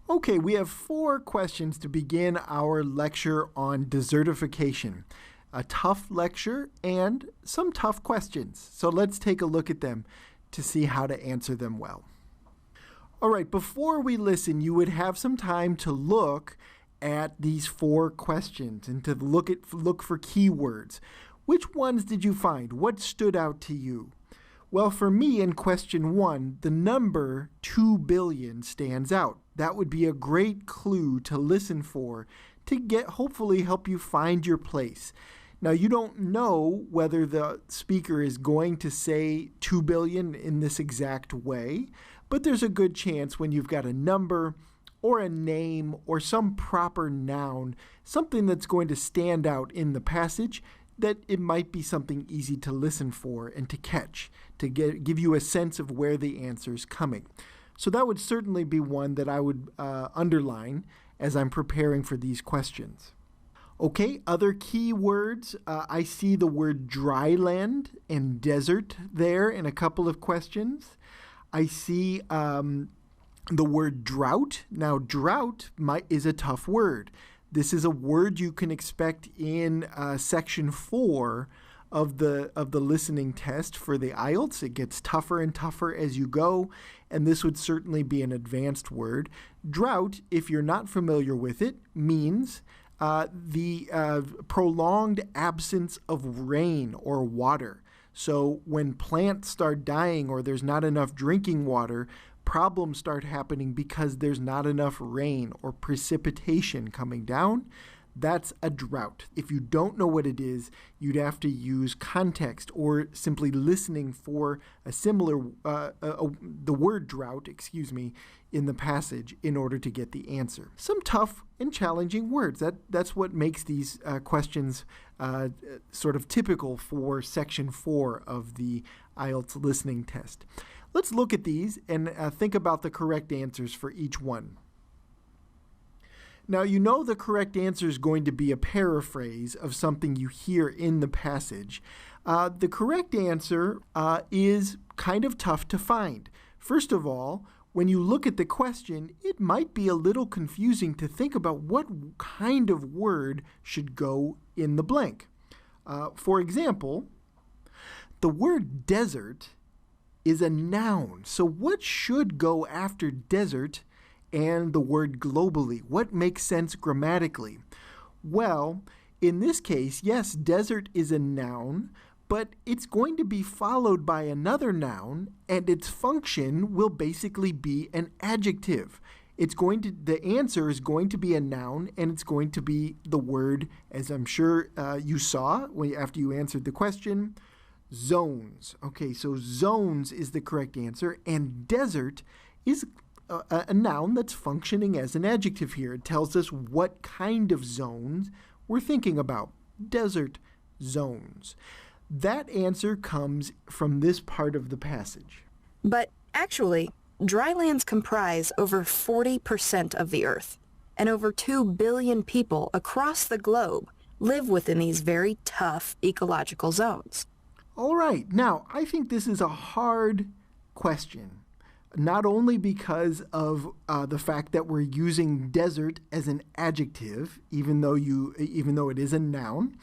Okay, we have 4 questions to begin our lecture on desertification. A tough lecture and some tough questions. So let's take a look at them to see how to answer them well. All right, before we listen, you would have some time to look at these 4 questions and to look for keywords. Which ones did you find? What stood out to you? Well, for me, in question 1, the number 2 billion stands out. That would be a great clue to listen for to hopefully help you find your place. Now, you don't know whether the speaker is going to say 2 billion in this exact way, but there's a good chance when you've got a number or a name or some proper noun, something that's going to stand out in the passage, that it might be something easy to listen for and to catch, to give you a sense of where the answer is coming. So that would certainly be one that I would underline as I'm preparing for these questions. Okay, other key words. I see the word dryland and desert there in a couple of questions. I see the word drought. Now, drought is a tough word. This is a word you can expect in section 4 of the listening test for the IELTS. It gets tougher and tougher as you go, and this would certainly be an advanced word. Drought, if you're not familiar with it, means the prolonged absence of rain or water. So when plants start dying or there's not enough drinking water, problems start happening because there's not enough rain or precipitation coming down. That's a drought. If you don't know what it is, you'd have to use context or simply listening for a similar, the word drought, in the passage in order to get the answer. Some tough and challenging words. That's what makes these questions sort of typical for section 4 of the IELTS listening test. Let's look at these and think about the correct answers for each one. Now, you know the correct answer is going to be a paraphrase of something you hear in the passage. The correct answer is kind of tough to find. First of all, when you look at the question, it might be a little confusing to think about what kind of word should go in the blank. For example, the word desert is a noun. So what should go after desert and the word globally? What makes sense grammatically? Well, in this case, yes, desert is a noun, but it's going to be followed by another noun, and its function will basically be an adjective. The answer is going to be a noun, and it's going to be the word, as I'm sure you saw after you answered the question, zones. Okay, so zones is the correct answer, and desert is a noun that's functioning as an adjective here. It tells us what kind of zones we're thinking about. Desert zones. That answer comes from this part of the passage. But actually, drylands comprise over 40% of the Earth, and over 2 billion people across the globe live within these very tough ecological zones. All right. Now, I think this is a hard question. Not only because of the fact that we're using desert as an adjective, even though it is a noun,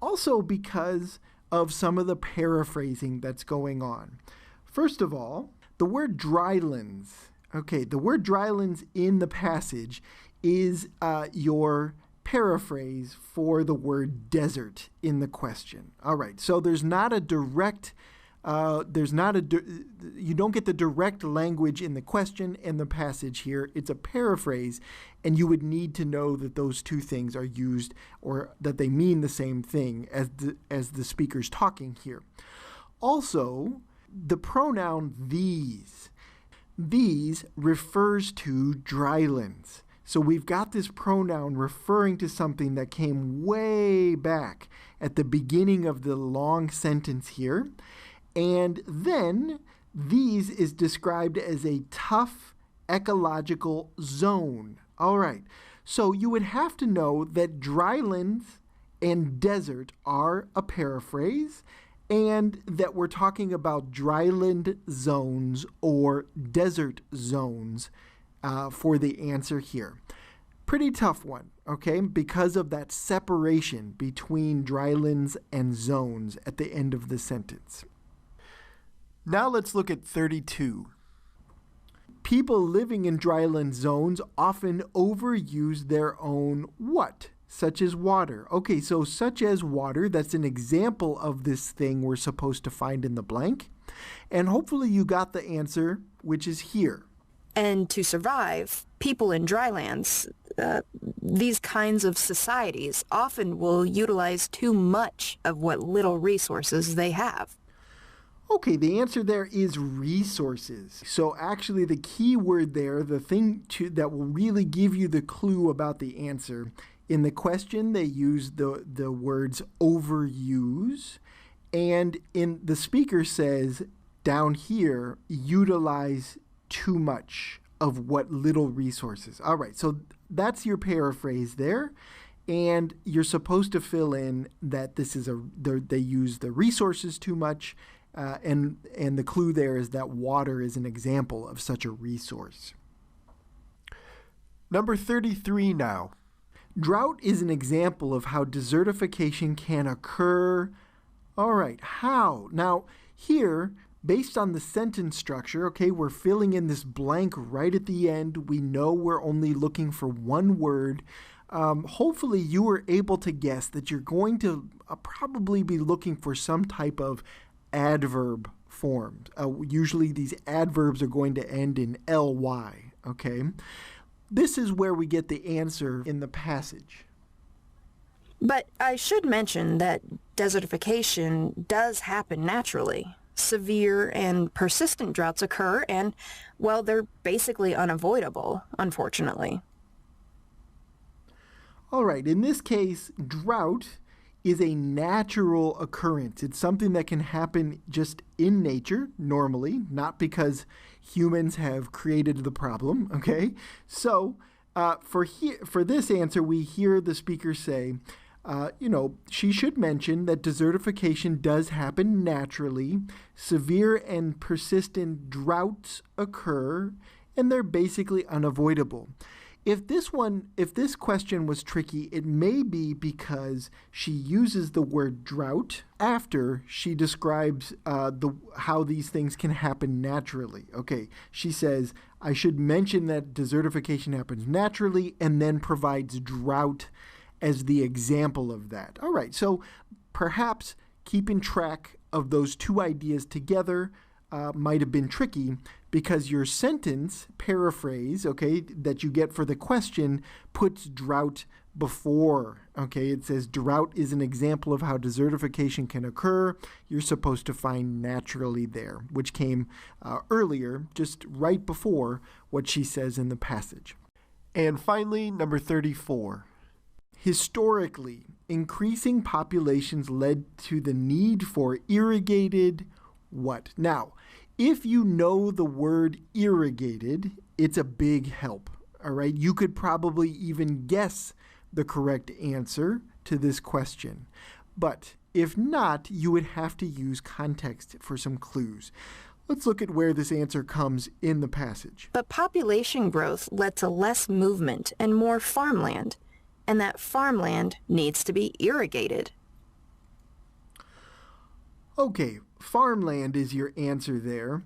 also because of some of the paraphrasing that's going on. First of all, the word drylands. Okay, the word drylands in the passage is your paraphrase for the word desert in the question. All right, so there's not a direct you don't get the direct language in the question and the passage here. It's a paraphrase, and you would need to know that those two things are used or that they mean the same thing as the speaker's talking here. Also, the pronoun these. These refers to drylands. So we've got this pronoun referring to something that came way back at the beginning of the long sentence here. And then these is described as a tough ecological zone. All right, so you would have to know that drylands and desert are a paraphrase, and that we're talking about dryland zones or desert zones for the answer here. Pretty tough one, okay, because of that separation between drylands and zones at the end of the sentence. Now let's look at 32. People living in dryland zones often overuse their own what? Such as water. Okay, so such as water, that's an example of this thing we're supposed to find in the blank. And hopefully you got the answer, which is here. And to survive, people in drylands, these kinds of societies often will utilize too much of what little resources they have. Okay, the answer there is resources. So actually the key word there, the thing that will really give you the clue about the answer, in the question they use the words overuse, and in the speaker says down here, utilize too much of what little resources. All right, so that's your paraphrase there. And you're supposed to fill in that this is they use the resources too much. And the clue there is that water is an example of such a resource. Number 33 now. Drought is an example of how desertification can occur. All right, how? Now, here, based on the sentence structure, okay, we're filling in this blank right at the end. We know we're only looking for one word. Hopefully you were able to guess that you're going to probably be looking for some type of adverb form. Usually these adverbs are going to end in ly, okay? This is where we get the answer in the passage. But I should mention that desertification does happen naturally. Severe and persistent droughts occur and, well, they're basically unavoidable, unfortunately. All right, in this case, drought is a natural occurrence. It's something that can happen just in nature, normally, not because humans have created the problem, okay? So for this answer, we hear the speaker say, she should mention that desertification does happen naturally. Severe and persistent droughts occur, and they're basically unavoidable. If this question was tricky, it may be because she uses the word drought after she describes how these things can happen naturally. Okay, she says, I should mention that desertification happens naturally, and then provides drought as the example of that. All right, so perhaps keeping track of those two ideas together might have been tricky, because your sentence paraphrase, okay, that you get for the question puts drought before, okay? It says drought is an example of how desertification can occur. You're supposed to find naturally there, which came earlier, just right before what she says in the passage. And finally, number 34. Historically, increasing populations led to the need for irrigated what? Now, if you know the word irrigated, it's a big help, all right? You could probably even guess the correct answer to this question. But if not, you would have to use context for some clues. Let's look at where this answer comes in the passage. But population growth led to less movement and more farmland, and that farmland needs to be irrigated. Okay, farmland is your answer there.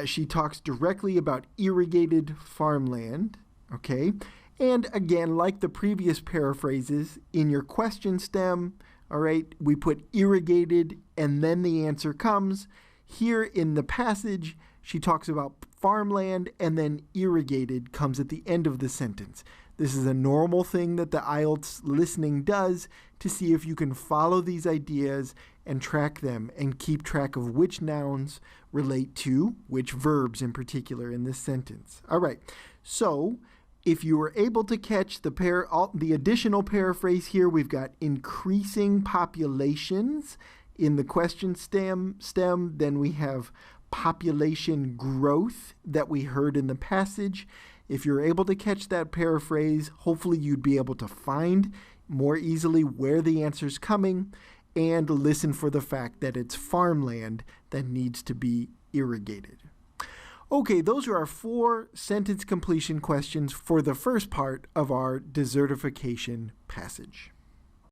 She talks directly about irrigated farmland, okay? And again, like the previous paraphrases, in your question stem, all right, we put irrigated and then the answer comes. Here in the passage, she talks about farmland and then irrigated comes at the end of the sentence. This is a normal thing that the IELTS listening does to see if you can follow these ideas and track them and keep track of which nouns relate to which verbs in particular in this sentence. All right, so if you were able to catch the additional paraphrase here, we've got increasing populations in the question stem, then we have population growth that we heard in the passage. If you're able to catch that paraphrase, hopefully you'd be able to find more easily where the answer's coming and listen for the fact that it's farmland that needs to be irrigated. Okay, those are our 4 sentence completion questions for the first part of our desertification passage.